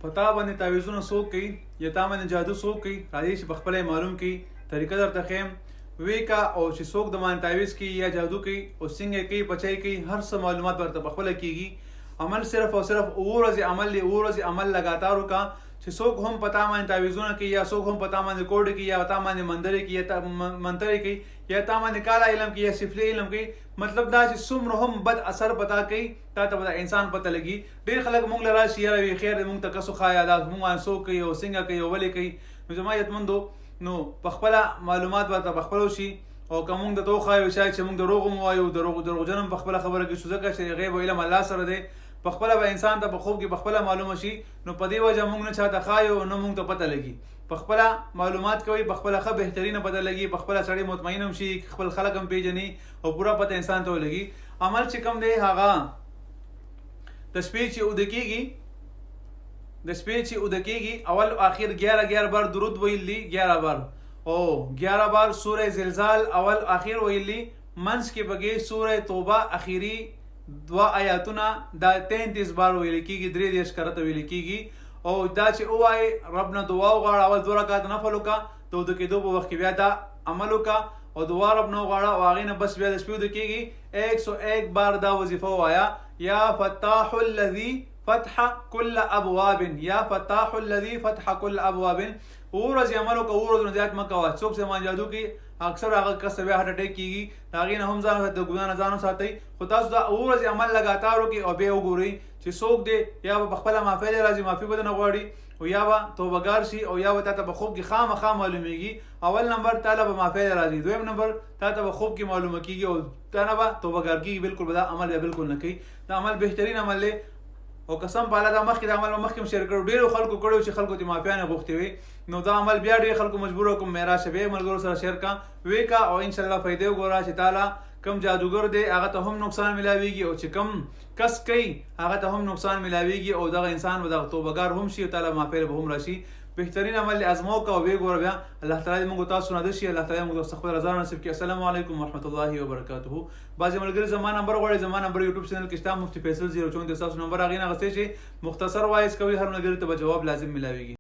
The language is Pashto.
پتا باندې تعویذونه څوک کوي یا تا باندې جادو څوک کوي راځي چې پخپله معلوم کړي طریقه درته ښیم وی کا او چې څوک د باندې تعویذ کوي یا جادو کوي او څنګه کوي بچی کوي هر څه معلومات ورته پخپله کیږي عمل صرف او صرف اوه ورځې عمل دی اوه ورځې عمل لګاتار وکړه چې څوک هم پتا باندې تعویذونه کوي یا څوک هم پتا باندې کوډ کوي یا پتا باندې مندرې کوي یا منترې کوي یا تا باندې کالا علم کوي یا سفلي علم کوي مطلب دا چې څومره هم بد اثر پتا کوي تا ته به انسان پته لګي ډېر خلک مونږ له راشي یاره وي خیر مونږ ته کسو ښایه دا مونږ څوک کوي او څنګه کوي او ولې کوي نو زما یتمندو نو پخپله معلومات ورته پخپله وشي او که مونږ د تو ښایو شاید چې مونږ دروغ هم ووایو دروغجن هم پخپله خبره کوي شو ځکه چې غیب او علم الله سره دی پخپله به انسان ته په خوب کې پخپله معلومه شي نو په دې وجه مونږ نه چاته ښایو نه مونږ ته پته لګي پخپله معلومات کوي پخپله ښه بهترینه پته لګي پخپله سړی مطمئن هم شي خپل خلک هم پیژني او پوره پته انسان ته ولګي عمل چې کوم دی هغه د شپې چې اوده کېږي اول و آخر 11 بار درود ویل دي 11 بار او 11 بار سوره زلزال اول آخر ویل دي منځ کې بګې سوره توبه اخیری 2 آیاتونه دا 33 بار ویل کېږي 33 کرته ویل کېږي او دا چې ووایي رب نه دعا وغواړه اول 2 رکعات نفل وکړه د اوده کېدو په وخت کې بیا دا عمل وکړه او دعا رب نه وغواړه او هغې نه بس بیا د شپې اوده کېږي 101 بار دا وظیفه ووایه یا فتاح الذي فتح كل ابواب یا فتاح الذي فتح كل ابواب ورځ عمل وکړه ورځ نه زیات مه کوه څوک چې مان جادو کوي اکثر هغه کس بیا هارټ اټیک کېږي د هغې نه هم ځان د ګناه نه ځان وساتئ خو تاسو دا ورځ عمل لګاتار وکړئ او بیا وګورئ چې څوک دی یا به پخپله معافی دی راځي معافي به نه غواړي او یا به توبهګار شي او یا به تا ته په خوب کې خامخا معلومیږي اول نمبر تا له به معافی دی راځي دویم نمبر تا ته به خوب کې معلومه کېږي او تا نه به توبهګار کېږي بالکل به دا عمل بیا بالکل نه کوي دا عمل بهترین عمل دی او قسم په الله دا مخکې د عمل مخکې هم شیر کړو ډېرو خلکو کړی چې خلکو ته معافیانې غوښتې وي نو دا عمل بیا ډېر خلکو مجبور وکړم مې راشه بیا ملګرو سره شیر کا وی کا او انشاءالله فایدې وګوره چې تعالی کم جادوګر دی هغه ته هم نقصان ملاویږي او چې کم کس کوي هغه ته هم نقصان ملاویږي او دغه انسان به دغه توبهګار هم شي او تعالی معافی به هم راشي بهترین عمل ازمو کا او وی ګوره بیا الله تعالی موږ تاسو نه دشي الله تعالی موږ خپل رضا نصیب کړي السلام علیکم ورحمت الله وبرکاته بعضې ملګري زما نمبر غواړي زما نمبر یوټیوب چینل کې شته مفتی فیصل 034 تاسو نمبر هغې نه اخیستی شي مختصر وایس کوي هر ملګري ته به جواب لازم ملاویږي